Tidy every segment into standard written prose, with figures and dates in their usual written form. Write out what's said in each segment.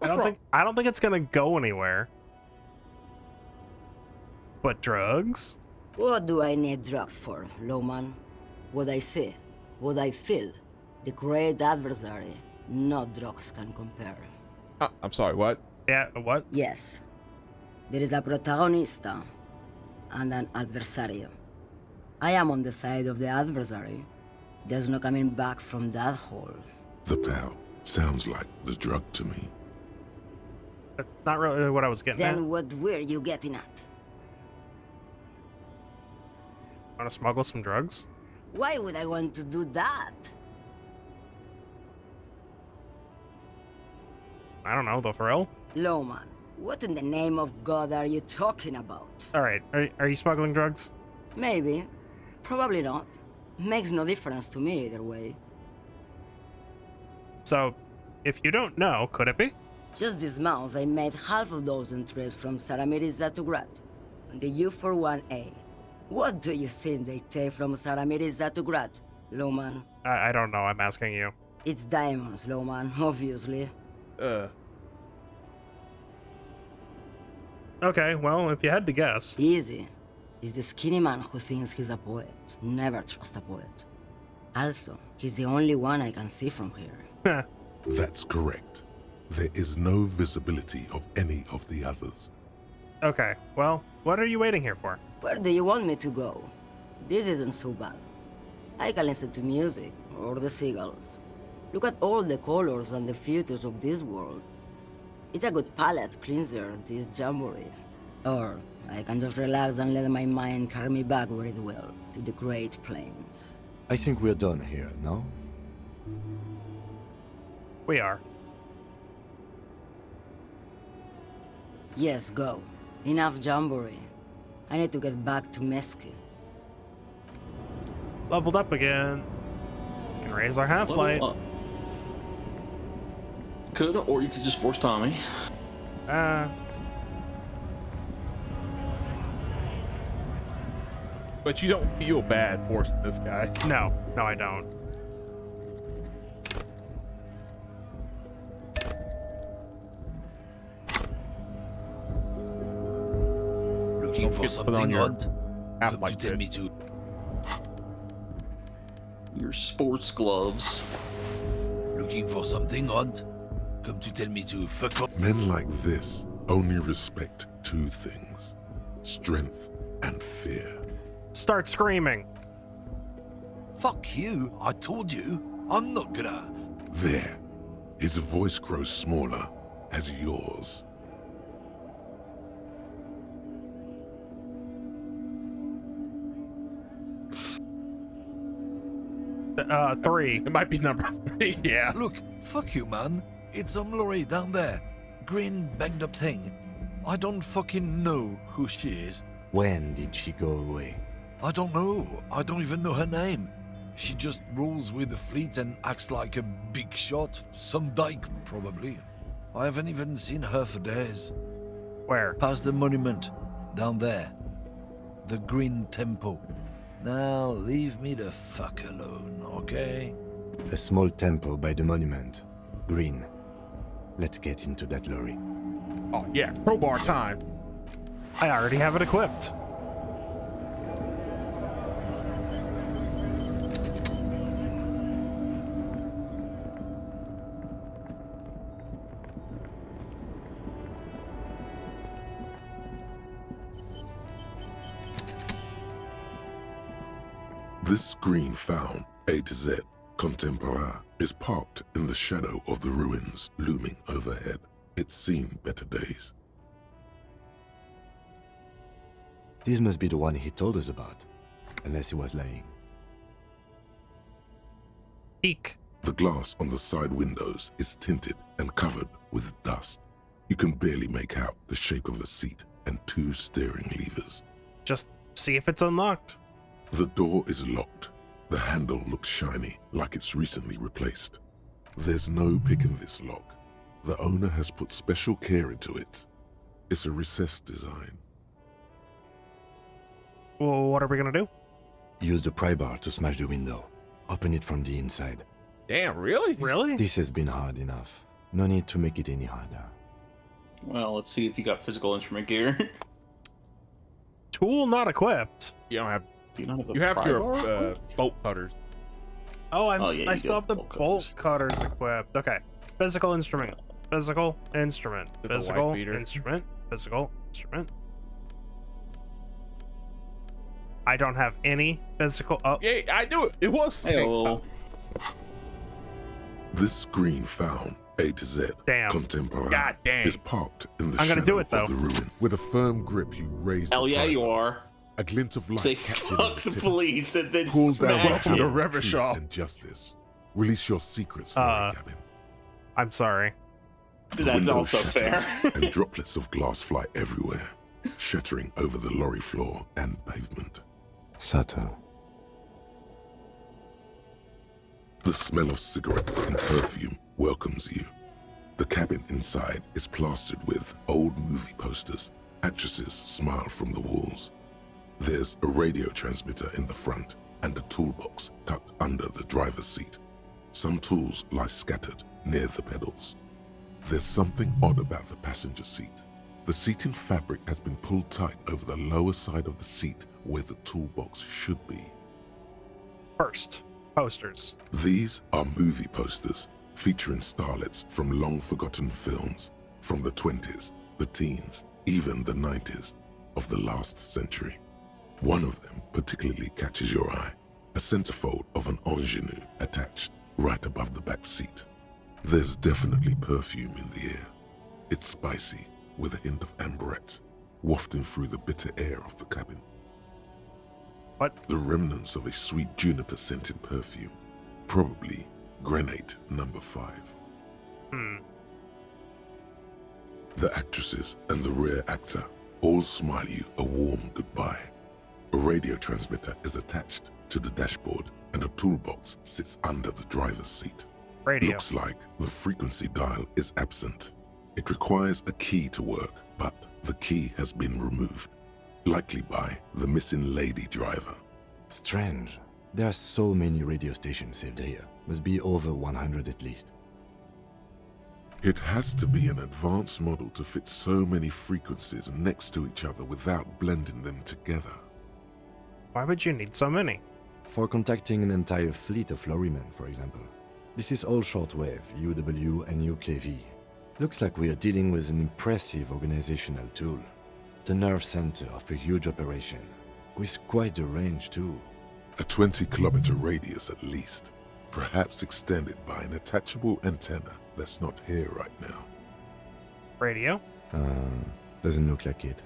I don't think it's gonna go anywhere. But drugs? What do I need drugs for, Lowman? What I see, what I feel, the great adversary, no drugs can compare. I'm sorry, what? Yeah, what? Yes, there is a protagonista and an adversario. I am on the side of the adversary. There's no coming back from that hole. The pal sounds like the drug to me. That's not really what I was getting at. Then what were you getting at? Want to smuggle some drugs? Why would I want to do that? I don't know, the thrill? Lowman, what in the name of God are you talking about? Alright, are you smuggling drugs? Maybe. Probably not. Makes no difference to me either way. So, if you don't know, could it be? Just this month, I made half a dozen trips from Saramiriza to Grat, on the U41A. What do you think they take from Saramiriza to Grat, Lowman? I don't know, I'm asking you. It's diamonds, Lowman, obviously. Okay, well, if you had to guess. Easy. He's the skinny man who thinks he's a poet. Never trust a poet. Also, he's the only one I can see from here. That's correct. There is no visibility of any of the others. Okay, well, what are you waiting here for? Where do you want me to go? This isn't so bad. I can listen to music, or the seagulls. Look at all the colors and the futures of this world. It's a good palate cleanser, this jamboree. Or I can just relax and let my mind carry me back where it will, to the Great Plains. I think we're done here, no? We are. Yes, go. Enough jamboree. I need to get back to Mesky. Leveled up again. Can raise our half-light. Could, or you could just force Tommy. But you don't feel bad forcing this guy. No, I don't. Looking for Put something on your odd? app Come like to tell me this. to. Your sports gloves. Looking for something odd? Come to tell me to fuck off. Men like this only respect two things: strength and fear. Start screaming. Fuck you, I told you. I'm not gonna. There. His voice grows smaller as yours. Three. It might be number 3, yeah. Look, fuck you, man. It's some lorry down there. Green, banged up thing. I don't fucking know who she is. When did she go away? I don't know. I don't even know her name. She just rolls with the fleet and acts like a big shot. Some dyke, probably. I haven't even seen her for days. Where? Past the monument. Down there. The Green Temple. Now, leave me the fuck alone, okay? A small temple by the monument. Green. Let's get into that lorry. Oh, yeah. Crowbar time. I already have it equipped. This screen found, A to Z, Contemporaire, is parked in the shadow of the ruins looming overhead. It's seen better days. This must be the one he told us about. Unless he was lying. Eek. The glass on the side windows is tinted and covered with dust. You can barely make out the shape of a seat and two steering levers. Just see if it's unlocked. The door is locked. The handle looks shiny, like it's recently replaced. There's no pick in this lock. The owner has put special care into it. It's a recessed design. Well, what are we gonna do? Use the pry bar to smash the window. Open it from the inside. Damn, really? Really? This has been hard enough. No need to make it any harder. Well, let's see if you got physical instrument gear. Tool not equipped. You don't have. Do you not have the You have pry your bar? bolt cutters. Oh, Oh, yeah, I you still do have the bolt bolt cutters equipped. Okay. Physical instrument. Physical instrument. With the wife Physical beater. instrument. Physical instrument. I don't have any physical. Oh, Yeah, I knew it. It was. Hey-oh. This screen found A to Z Damn. contemporary God dang. is parked in the I'm gonna shadow do it, though. of the ruin. With a firm grip, you raise Hell the yeah, pry you bar. are. A glint of light Say catches on fuck the the tip. police and then Pull down the smack to hand the of river truth shawl. and justice. Release your secrets from the cabin. I'm sorry. The That's window also shatters, fair. and droplets of glass fly everywhere, shattering over the lorry floor and pavement. Subtle. The smell of cigarettes and perfume welcomes you. The cabin inside is plastered with old movie posters. Actresses smile from the walls. There's a radio transmitter in the front and a toolbox tucked under the driver's seat. Some tools lie scattered near the pedals. There's something odd about the passenger seat. The seating fabric has been pulled tight over the lower side of the seat where the toolbox should be. First, posters. These are movie posters featuring starlets from long-forgotten films from the 20s, the teens, even the 90s of the last century. One of them particularly catches your eye, a centerfold of an ingenue attached right above the back seat. There's definitely perfume in the air. It's spicy, with a hint of amberette, wafting through the bitter air of the cabin. What? The remnants of a sweet juniper-scented perfume, probably Grenade number 5. The actresses and the rear actor all smile you a warm goodbye. A radio transmitter is attached to the dashboard and a toolbox sits under the driver's seat. Radio. Looks like the frequency dial is absent. It requires a key to work, but the key has been removed, likely by the missing lady driver. Strange. There are so many radio stations saved here. Must be over 100 at least. It has to be an advanced model to fit so many frequencies next to each other without blending them together. Why would you need so many? For contacting an entire fleet of lorrymen, for example. This is all shortwave, UW and UKV. Looks like we are dealing with an impressive organizational tool. The nerve center of a huge operation, with quite a range too. A 20-kilometer radius at least, perhaps extended by an attachable antenna that's not here right now. Radio. Doesn't look like it.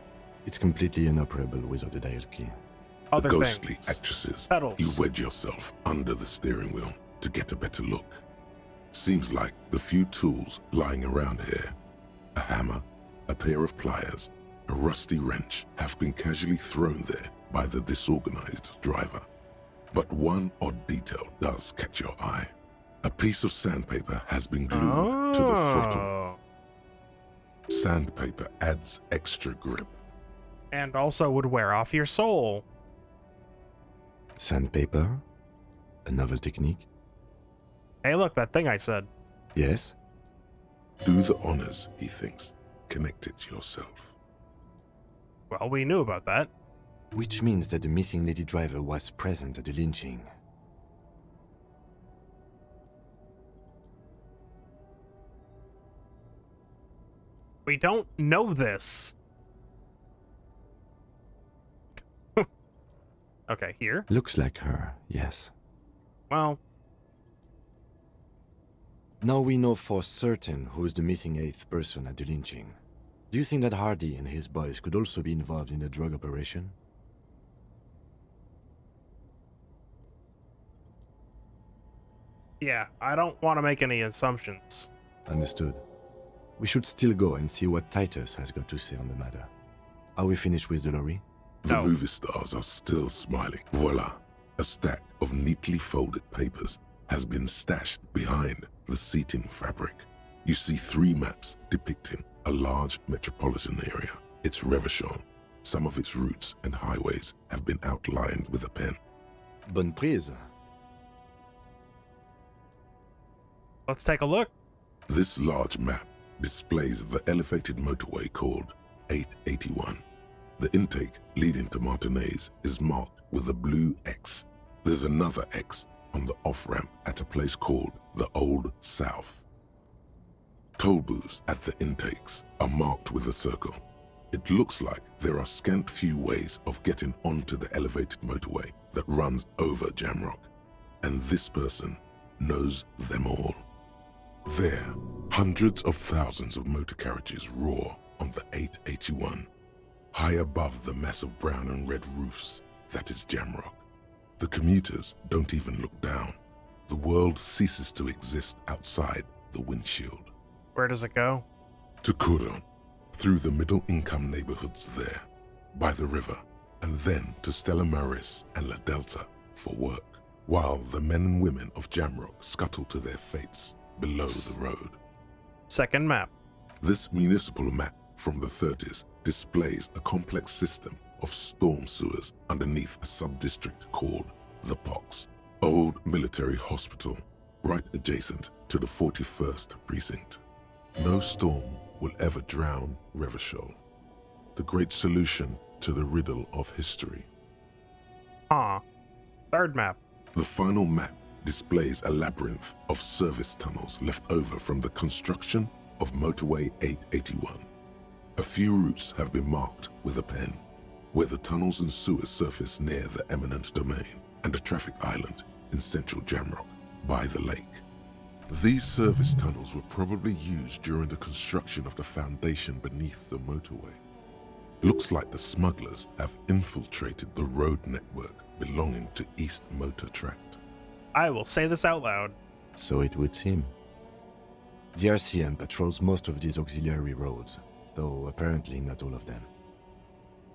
It's completely inoperable without a dial key. Other The ghostly things. actresses, Pedals. you wedge yourself under the steering wheel to get a better look. Seems like the few tools lying around here, a hammer, a pair of pliers, a rusty wrench, have been casually thrown there by the disorganized driver. But one odd detail does catch your eye. A piece of sandpaper has been glued to the throttle. Oh. Sandpaper adds extra grip. And also would wear off your soul. Sandpaper? A novel technique? Hey, look, that thing I said. Yes? Do the honors, he thinks. Connect it yourself. Well, we knew about that. Which means that the missing lady driver was present at the lynching. We don't know this. Okay, here. Looks like her, yes. Well, Now we know for certain who's the missing 8th person at the lynching. Do you think that Hardy and his boys could also be involved in the drug operation? yeah, I don't want to make any assumptions. Understood. We should still go and see what Titus has got to say on the matter. Are we finished with the lorry? The No. movie stars are still smiling. Voila! A stack of neatly folded papers has been stashed behind the seating fabric. You see 3 maps depicting a large metropolitan area. It's Revachol. Some of its routes and highways have been outlined with a pen. Bonne prise. Let's take a look. This large map displays the elevated motorway called 881. The intake leading to Martinez is marked with a blue X. There's another X on the off-ramp at a place called the Old South. Toll booths at the intakes are marked with a circle. It looks like there are scant few ways of getting onto the elevated motorway that runs over Jamrock, and this person knows them all. There, hundreds of thousands of motor carriages roar on the 881, high above the mass of brown and red roofs that is Jamrock. The commuters don't even look down. The world ceases to exist outside the windshield. Where does it go? To Kuron, through the middle-income neighborhoods there, by the river, and then to Stella Maris and La Delta for work, while the men and women of Jamrock scuttle to their fates below the road. Second map. This municipal map from the 30s displays a complex system of storm sewers underneath a sub-district called the Pox, old military hospital, right adjacent to the 41st precinct. No storm will ever drown Revachol, the great solution to the riddle of history. Third map. The final map displays a labyrinth of service tunnels left over from the construction of Motorway 881. A few routes have been marked with a pen, where the tunnels and sewers surface near the eminent domain and a traffic island in central Jamrock by the lake. These service tunnels were probably used during the construction of the foundation beneath the motorway. Looks like the smugglers have infiltrated the road network belonging to East Motor Tract. I will say this out loud. So it would seem. The RCM patrols most of these auxiliary roads, though apparently not all of them.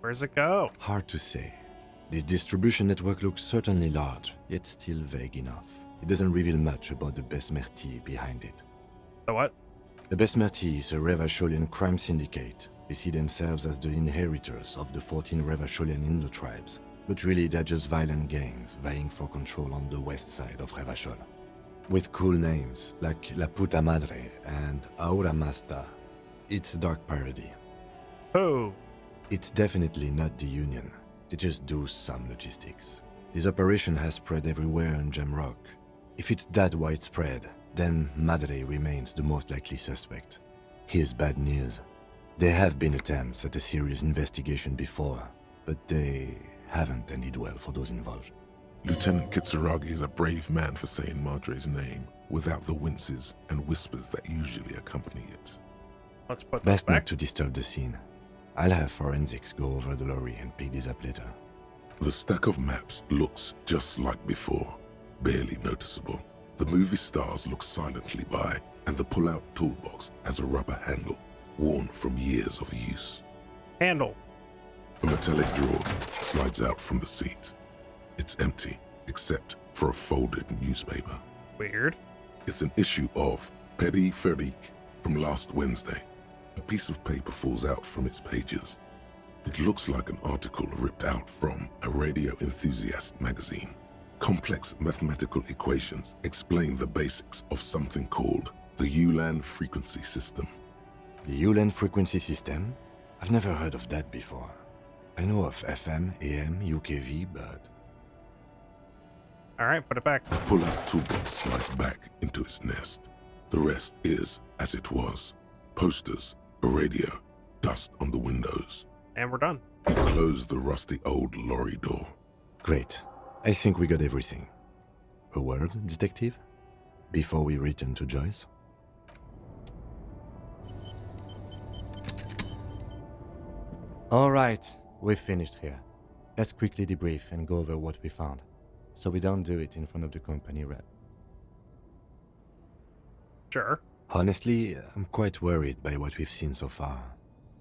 Where does it go? Hard to say. This distribution network looks certainly large, yet still vague enough. It doesn't reveal much about the Besmerti behind it. The what? The Besmerti is a Revacholian crime syndicate. They see themselves as the inheritors of the 14 Revacholian Indo-tribes, but really they're just violent gangs vying for control on the west side of Revachol. With cool names like La Puta Madre and Aura Masta, it's a dark parody. Oh, It's definitely not the Union. They just do some logistics. This operation has spread everywhere in Jamrock. If it's that widespread, then Madre remains the most likely suspect. Here's bad news. There have been attempts at a serious investigation before, but they haven't ended well for those involved. Lieutenant Kitsuragi is a brave man for saying Madre's name without the winces and whispers that usually accompany it. let's put this Best not back. to disturb the scene. I'll have forensics go over the lorry and pick this up later. The stack of maps looks just like before, barely noticeable. The movie stars look silently by, and the pull-out toolbox has a rubber handle, worn from years of use. Handle. A metallic drawer slides out from the seat. It's empty, except for a folded newspaper. Weird. It's an issue of Périphérique from last Wednesday. A piece of paper falls out from its pages. It looks like an article ripped out from a radio enthusiast magazine. Complex mathematical equations explain the basics of something called the Ulan frequency system. The Ulan frequency system? I've never heard of that before. I know of FM, AM, UKV, but... All right, put it back. The pull-out toolbox slides back into its nest. The rest is as it was. Posters, a radio, dust on the windows. And we're done. You close the rusty old lorry door. Great. I think we got everything. A word, detective? Before we return to Joyce? Alright, we've finished here. Let's quickly debrief and go over what we found, so we don't do it in front of the company rep. Sure. Honestly, I'm quite worried by what we've seen so far.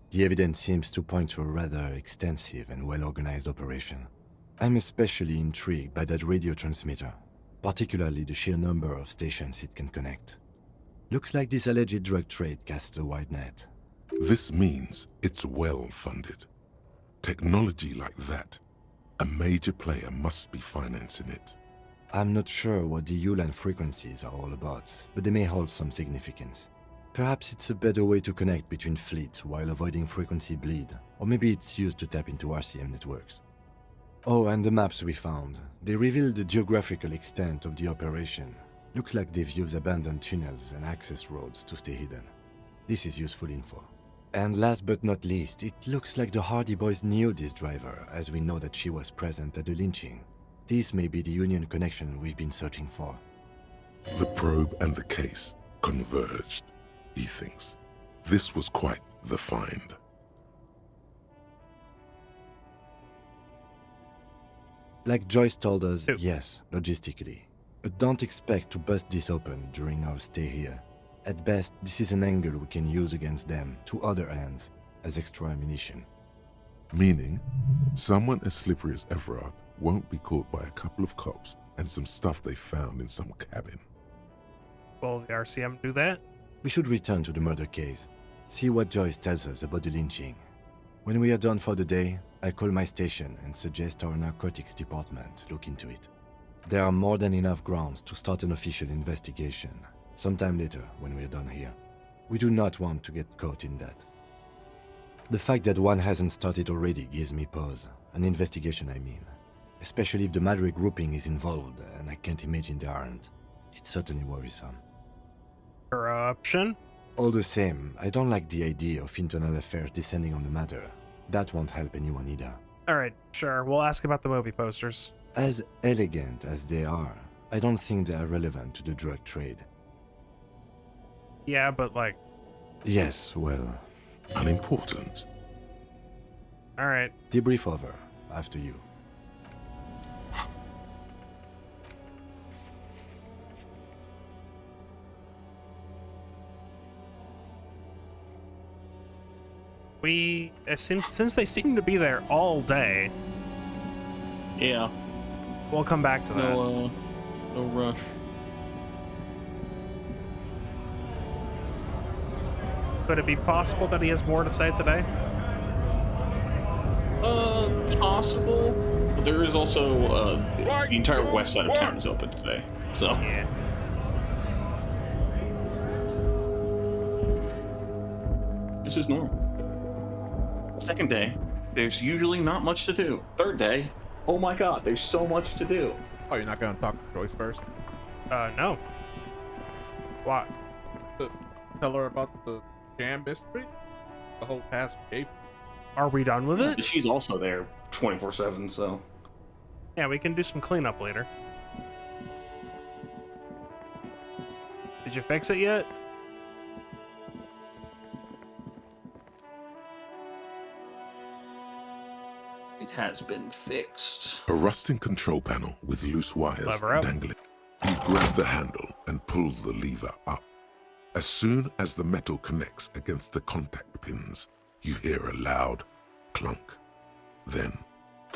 The evidence seems to point to a rather extensive and well-organized operation. I'm especially intrigued by that radio transmitter, particularly the sheer number of stations it can connect. Looks like this alleged drug trade casts a wide net. This means it's well funded. Technology like that, a major player must be financing it. I'm not sure what the Ulan frequencies are all about, but they may hold some significance. Perhaps it's a better way to connect between fleets while avoiding frequency bleed, or maybe it's used to tap into RCM networks. Oh, and the maps we found. They reveal the geographical extent of the operation. Looks like they've used abandoned tunnels and access roads to stay hidden. This is useful info. And last but not least, it looks like the Hardy Boys knew this driver, as we know that she was present at the lynching. This may be the Union connection we've been searching for. The probe and the case converged, he thinks. This was quite the find. Like Joyce told us, Ew. yes, logistically. But don't expect to bust this open during our stay here. At best, this is an angle we can use against them to other ends as extra ammunition. Meaning, someone as slippery as Everard won't be caught by a couple of cops and some stuff they found in some cabin. Will the RCM do that? We should return to the murder case, see what Joyce tells us about the lynching. When we are done for the day, I call my station and suggest our narcotics department look into it. There are more than enough grounds to start an official investigation, sometime later when we are done here. We do not want to get caught in that. The fact that one hasn't started already gives me pause. An investigation, I mean. Especially if the Madrid grouping is involved, and I can't imagine they aren't. It's certainly worrisome. Corruption? All the same, I don't like the idea of internal affairs descending on the matter. That won't help anyone either. Alright, sure. We'll ask about the movie posters. As elegant as they are, I don't think they are relevant to the drug trade. Yeah, but like, Yes, well, Unimportant. alright. debrief over. After you. Since they seem to be there all day, Yeah. we'll come back to that. No rush. Could it be possible that he has more to say today? Possible. But there is also the entire west side of town is open today. So Yeah. this is normal. Second day, there's usually not much to do. Third day, oh my god, there's so much to do. Oh, you're not gonna talk to Joyce first? No. What? Tell her about the jam mystery? The whole past gave. Are we done with But it? she's also there 24/7, so Yeah, we can do some cleanup later. Did you fix it yet? it has been fixed. A rusting control panel with loose wires Lever up. dangling. You grab the handle and pull the lever up. As soon as the metal connects against the contact pins, you hear a loud clunk. Then,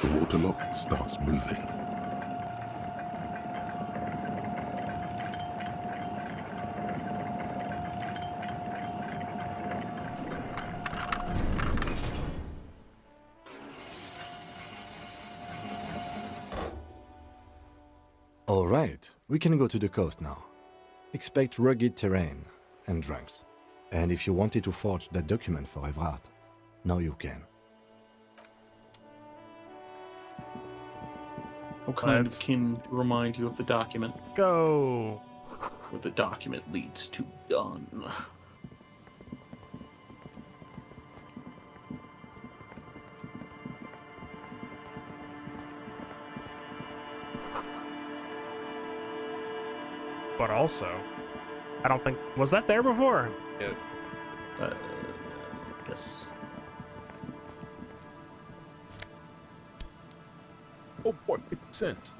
the water lock starts moving. Alright, we can go to the coast now. Expect rugged terrain and drunks. And if you wanted to forge that document for Everard, now you can. What kind Let's- can remind you of the document? Go. Where the document leads to done. But also, I don't think... Was that there before? Yes. Guess. Oh boy, 50 cents.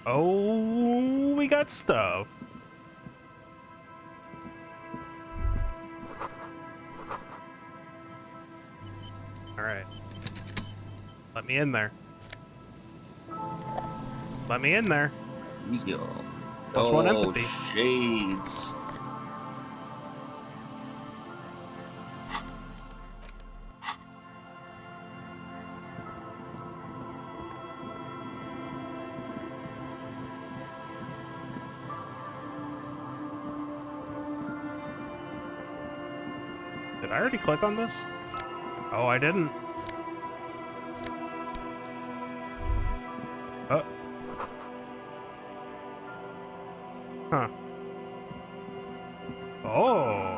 Oh, we got stuff. Alright. Let me in there. Let me in there. He's go. Plus one empathy. Shades. Did I already click on this? Oh, I didn't. Oh. Huh. Oh.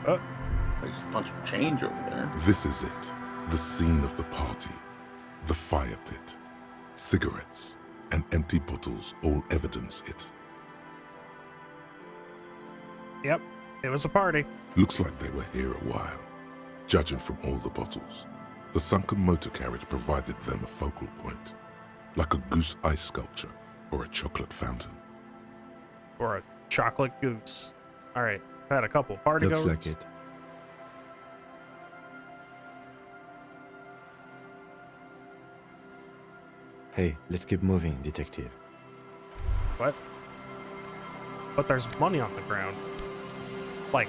Oh. There's a bunch of change over there. This is it, the scene of the party. The fire pit. Cigarettes and empty bottles all evidence it. Yep. It was a party. Looks like they were here a while, judging from all the bottles. The sunken motor carriage provided them a focal point, like a goose ice sculpture or a chocolate fountain. Or a chocolate goose. Alright. Had a couple party Looks goers. like it. Hey, let's keep moving, detective. What? But there's money on the ground. Like,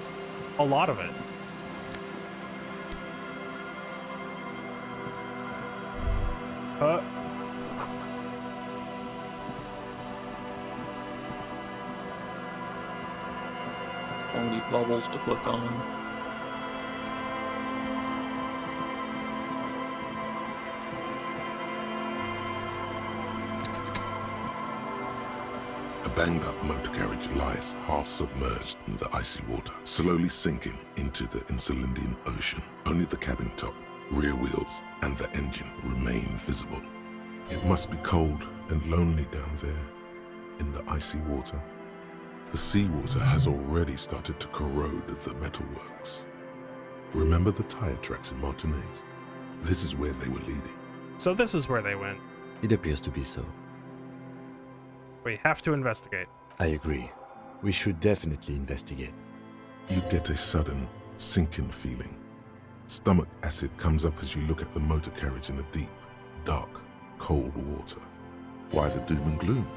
a lot of it. Only bubbles to click on. A banged-up motor carriage lies half submerged in the icy water, slowly sinking into the Insulindian Ocean. Only the cabin top, rear wheels, and the engine remain visible. It must be cold and lonely down there in the icy water. The seawater has already started to corrode the metalworks. Remember the tire tracks in Martinez? This is where they were leading. So this is where they went. It appears to be so. We have to investigate. I agree. We should definitely investigate. You get a sudden, sinking feeling. Stomach acid comes up as you look at the motor carriage in the deep, dark, cold water. Why the doom and gloom?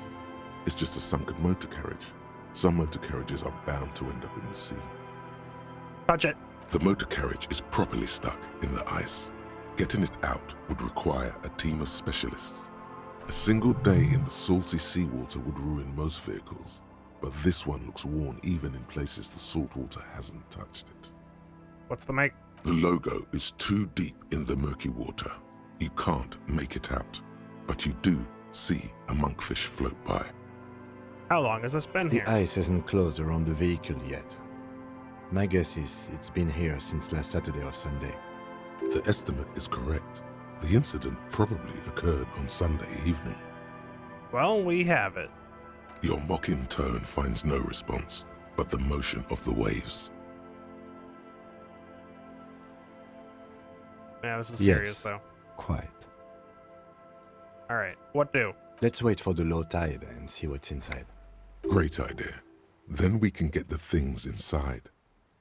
It's just a sunken motor carriage. Some motor carriages are bound to end up in the sea. Touch it. The motor carriage is properly stuck in the ice. Getting it out would require a team of specialists. A single day in the salty seawater would ruin most vehicles, but this one looks worn even in places the salt water hasn't touched it. What's the make? The logo is too deep in the murky water. You can't make it out, but you do see a monkfish float by. How long has this been The here? ice hasn't closed around the vehicle yet. My guess is it's been here since last Saturday or Sunday. The estimate is correct. The incident probably occurred on Sunday evening. Well, we have it. Your mocking tone finds no response, but the motion of the waves. Yeah, this is serious, Yes. though. Quite. Alright, what do? Let's wait for the low tide and see what's inside. Great idea. Then we can get the things inside.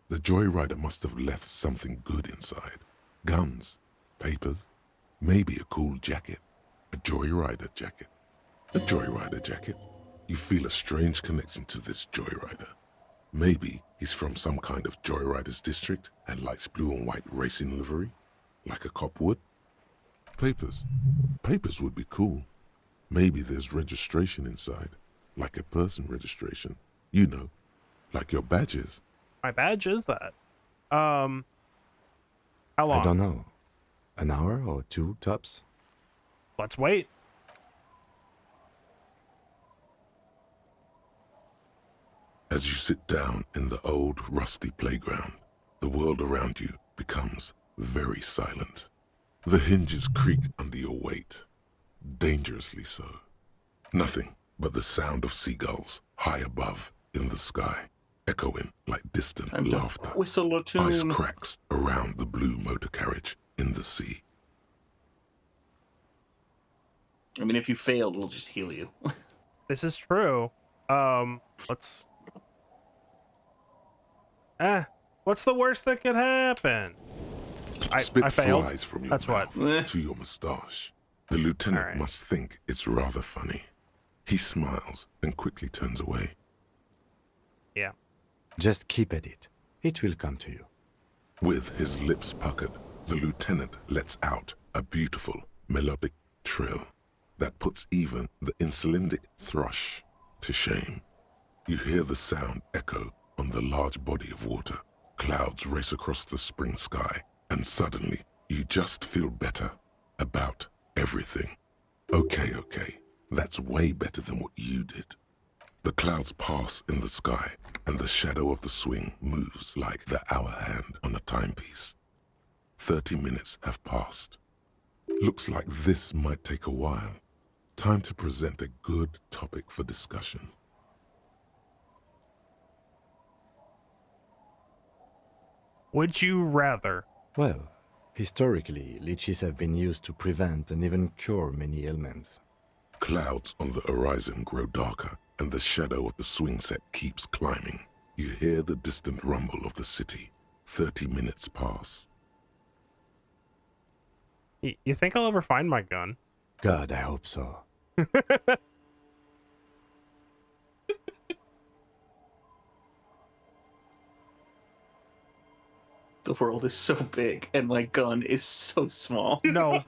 The joyrider must have left something good inside. Guns, papers, maybe a cool jacket. A joyrider jacket. A joyrider jacket. You feel a strange connection to this joyrider. Maybe he's from some kind of joyriders district and likes blue and white racing livery, like a cop would. Papers. Papers would be cool. Maybe there's registration inside, like a person registration. You know, like your badges. My badge is that. How long? I don't know. An hour or two, tops? Let's wait. As you sit down in the old, rusty playground, the world around you becomes very silent. The hinges creak under your weight, dangerously so. Nothing but the sound of seagulls high above in the sky, echoing like distant Time to laughter. whistle a tune. Ice cracks around the blue motor carriage in the sea. I mean, if you failed, we'll just heal you. This is true. Let's... what's the worst that could happen? Spit I failed. flies from your That's what. mouth to your moustache. The lieutenant Alright. must think it's rather funny. He smiles and quickly turns away. Yeah. Just keep at it. It will come to you. With his lips puckered, the lieutenant lets out a beautiful, melodic trill that puts even the insulindic thrush to shame. You hear the sound echo on the large body of water. Clouds race across the spring sky, and suddenly you just feel better about everything. Okay, that's way better than what you did. The clouds pass in the sky, and the shadow of the swing moves like the hour hand on a timepiece. 30 minutes have passed. Looks like this might take a while. Time to present a good topic for discussion. Would you rather? Well, historically, leeches have been used to prevent and even cure many ailments. Clouds on the horizon grow darker, and the shadow of the swing set keeps climbing. You hear the distant rumble of the city. 30 minutes pass. You think I'll ever find my gun? God, I hope so. The world is so big, and my gun is so small. No,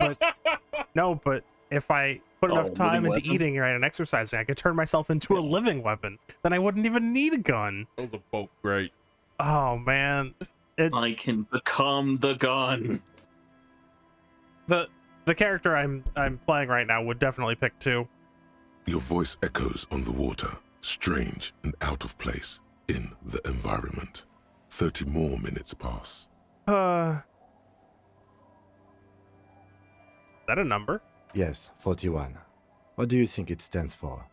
but if I put enough Oh, time living into weapon? eating right and exercising, I could turn myself into a living weapon. Then I wouldn't even need a gun. Those are both great. Oh man, I can become the gun. the character I'm playing right now would definitely pick 2. Your voice echoes on the water, strange and out of place in the environment. 30 more minutes pass. Is that a number? Yes, 41. What do you think it stands for?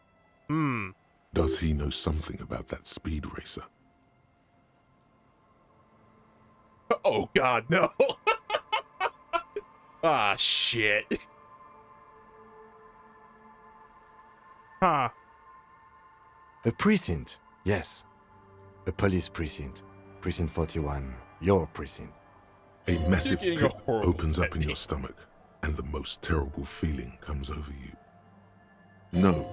Does he know something about that speed racer? Oh God, no. Ah, shit. Huh. A precinct. Yes. A police precinct. Precinct 41. Your precinct. A massive You're getting a pit horrible opens up in pet your stomach, and the most terrible feeling comes over you. No.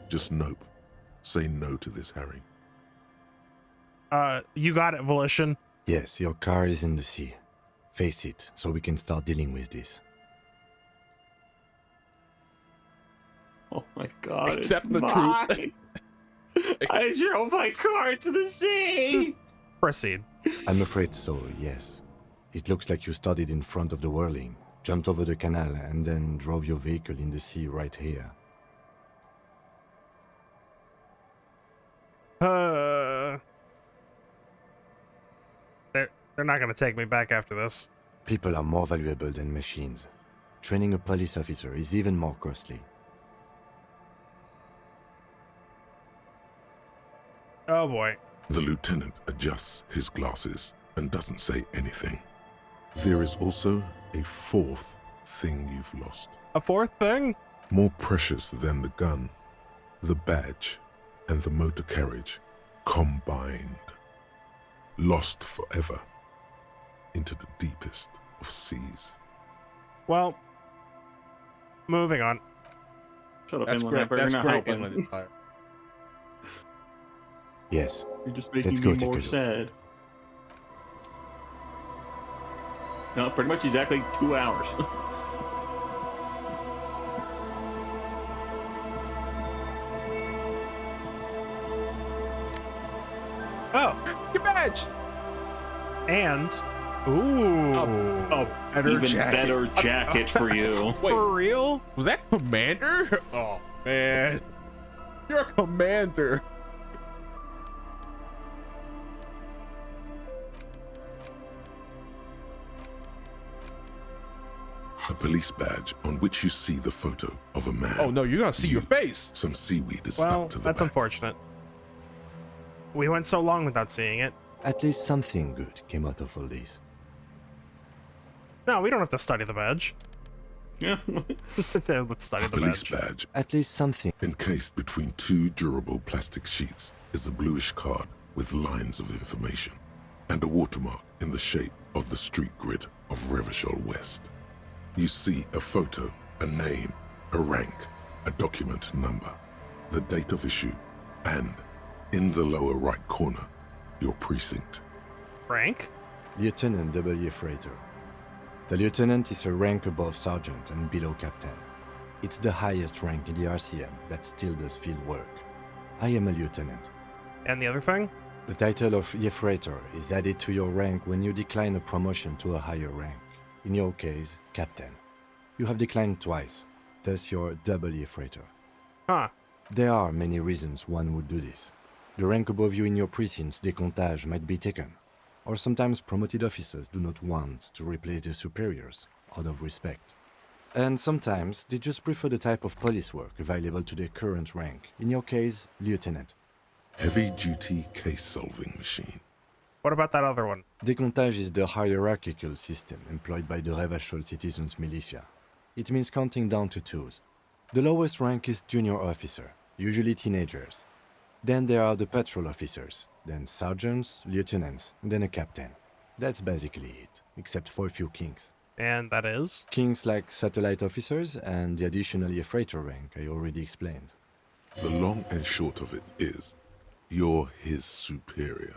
Just nope. Say no to this, Harry. You got it, Volition. Yes, your car is in the sea. Face it, so we can start dealing with this. Oh my God! Accept it's the mine. truth. I drove my car to the sea. Proceed. I'm afraid so, yes. It looks like you started in front of the whirling, jumped over the canal, and then drove your vehicle in the sea right here. They're not gonna take me back after this. People are more valuable than machines. Training a police officer is even more costly. Oh boy. The lieutenant adjusts his glasses and doesn't say anything. There is also a fourth thing you've lost. A 4th thing? More precious than the gun, the badge, and the motor carriage combined. Lost forever into the deepest of seas. Well, moving on. Shut up, That's Inland great. Empire. That's You're not great. helping. Inland Empire. Yes. You're just Let's making go me take a more look. sad. No, pretty much exactly 2 hours. Oh, Your badge. and ooh, A better Even jacket. better jacket for you. Wait, for real? was that Commander? Oh man, you're a commander. A police badge on which you see the photo of a man. Oh no, you're gonna see your face. Some seaweed is Well, stuck to the that's back. unfortunate. We went so long without seeing it. At least something good came out of all this. No, we don't have to study the badge. Yeah. Let's study A the police badge. badge At least something. encased between 2 durable plastic sheets is a bluish card with lines of information and a watermark in the shape of the street grid of Revachol West. You see a photo, a name, a rank, a document number, the date of issue, and In the lower right corner, your precinct. Rank? Lieutenant W. Freighter. The lieutenant is a rank above sergeant and below captain. It's the highest rank in the RCM that still does field work. I am a lieutenant. And the other thing? The title of Freighter is added to your rank when you decline a promotion to a higher rank. In your case, captain. You have declined twice, thus you're W. Freighter. Huh. There are many reasons one would do this. The rank above you in your precinct's décomptage might be taken, or sometimes promoted officers do not want to replace their superiors out of respect. And sometimes they just prefer the type of police work available to their current rank, in your case, lieutenant. Heavy-duty case-solving machine. What about that other one? Décomptage is the hierarchical system employed by the Revachol Citizens Militia. It means counting down to twos. The lowest rank is junior officer, usually teenagers. Then there are the patrol officers, then sergeants, lieutenants, and then a captain. That's basically it, except for a few kings. And that is? Kings like satellite officers and the additional freighter rank I already explained. The long and short of it is, you're his superior.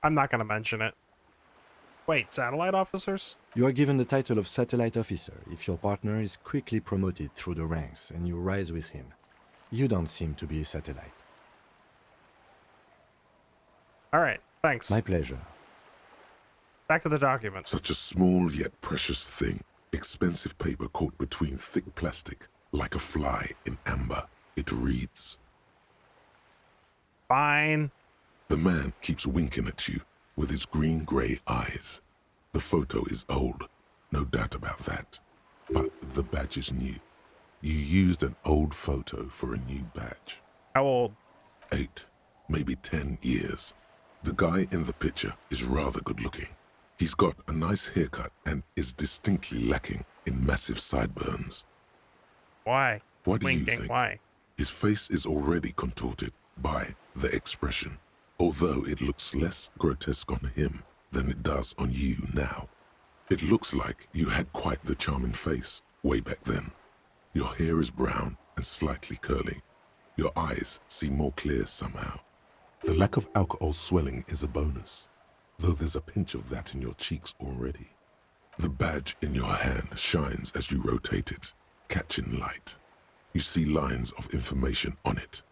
I'm not gonna mention it. Wait, satellite officers? You are given the title of satellite officer if your partner is quickly promoted through the ranks and you rise with him. You don't seem to be a satellite. Alright, thanks. My pleasure. Back to the document. Such a small yet precious thing. Expensive paper caught between thick plastic, like a fly in amber. It reads. Fine. The man keeps winking at you with his green-grey eyes. The photo is old, no doubt about that. But the badge is new. You used an old photo for a new badge. How old? 8, maybe 10 years. The guy in the picture is rather good-looking. He's got a nice haircut and is distinctly lacking in massive sideburns. Why? What do you Winking, think? why? His face is already contorted by the expression, although it looks less grotesque on him than it does on you now. It looks like you had quite the charming face way back then. Your hair is brown and slightly curly. Your eyes seem more clear somehow. The lack of alcohol swelling is a bonus, though there's a pinch of that in your cheeks already. The badge in your hand shines as you rotate it, catching light. You see lines of information on it,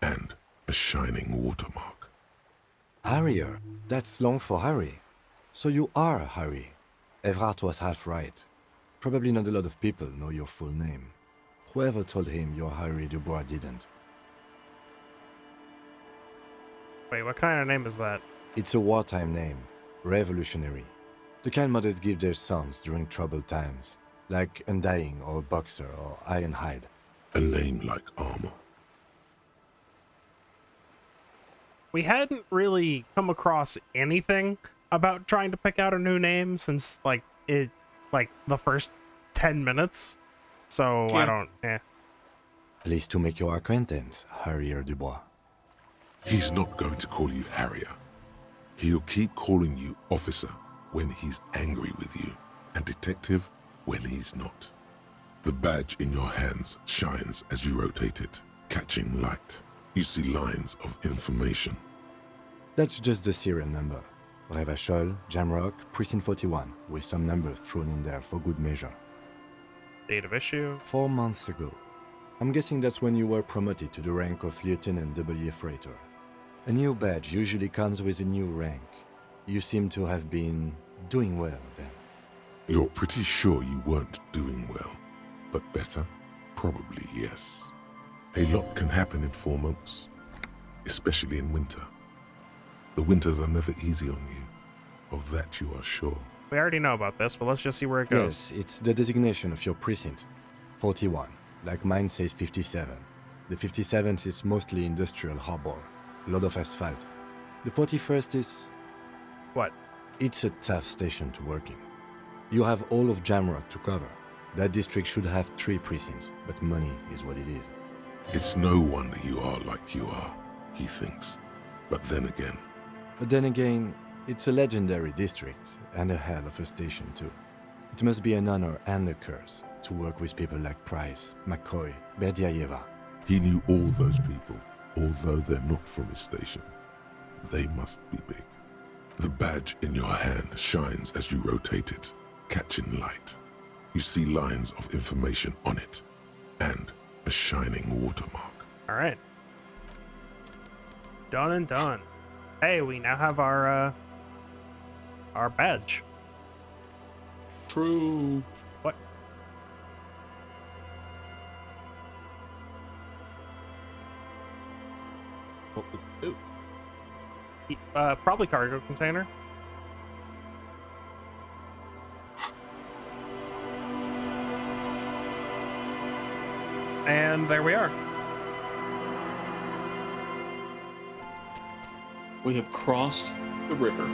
and a shining watermark. Harrier. That's long for Harry. So you are Harry. Evrard was half right. Probably not a lot of people know your full name. Whoever told him you're Harry Dubois didn't. Wait, what kind of name is that? It's a wartime name. Revolutionary. The kind mothers give their sons during troubled times. Like Undying or Boxer or Ironhide. A name like armor. We hadn't really come across anything about trying to pick out a new name since, like, the first 10 minutes. So, Yeah. I don't, Pleased to make your acquaintance, Harrier Dubois. He's not going to call you Harrier. He'll keep calling you officer when he's angry with you, and detective when he's not. The badge in your hands shines as you rotate it, catching light. You see lines of information. That's just the serial number. Revachol, Jamrock, Precinct 41, with some numbers thrown in there for good measure. date of issue. 4 months ago. I'm guessing that's when you were promoted to the rank of Lieutenant W. Freighter. A new badge usually comes with a new rank. You seem to have been doing well then. You're pretty sure you weren't doing well, but better? Probably yes. A lot can happen in 4 months, especially in winter. The winters are never easy on you. Of that you are sure. We already know about this, but let's just see where it goes. Yes, it's the designation of your precinct. 41, like mine says 57. The 57th is mostly industrial harbor, a lot of asphalt. The 41st is... What? It's a tough station to work in. You have all of Jamrock to cover. That district should have 3 precincts, but money is what it is. It's no wonder you are like you are, he thinks. But then again, it's a legendary district, and a hell of a station too. It must be an honor and a curse to work with people like Price, McCoy, Berdiaeva. He knew all those people, although they're not from his station. They must be big. The badge in your hand shines as you rotate it, catching light. You see lines of information on it, and a shining watermark. All right. Done and done. Hey, we now have our badge. True. What? What does it do? Probably cargo container. And there we are. We have crossed the river.